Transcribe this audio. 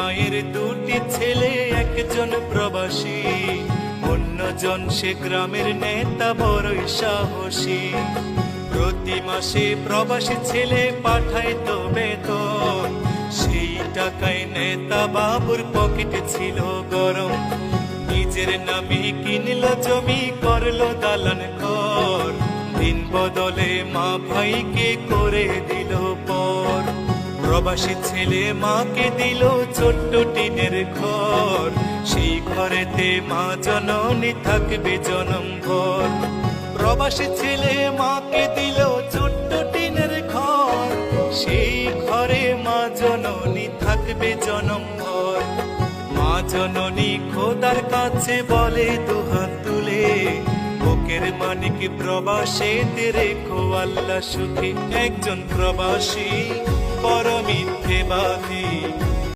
মায়ের দুটি ছেলে, একজন প্রবাসী, অন্যজন সে গ্রামের নেতা বড়ই সাহসী। প্রতি মাসে প্রবাসী ছেলে পাঠাইতো বেতন, সেই টাকায় নেতা বাবুর পকেটে ছিল গরম। নিজের নামে কিনলো জমি, করলো দালান ঘর, দিন বদলে মা ভাইকে করে দিল পর। প্রবাসী ছেলে মাকে দিল ছোট্ট টিনের ঘর, সেই ঘরেতে মা জননী থাকবে জনম ভর। প্রবাসী ছেলে মাকে দিল ছোট্ট টিনের ঘর, সেই ঘরে মা জননী থাকবে জনম ভর। মা জননী খোদার কাছে বলে দুহাত তুলে, বুকের মানিক প্রবাসীতে রেখো আল্লাহ সুখে। একজন প্রবাসী বড় মিথ্যেবাদী,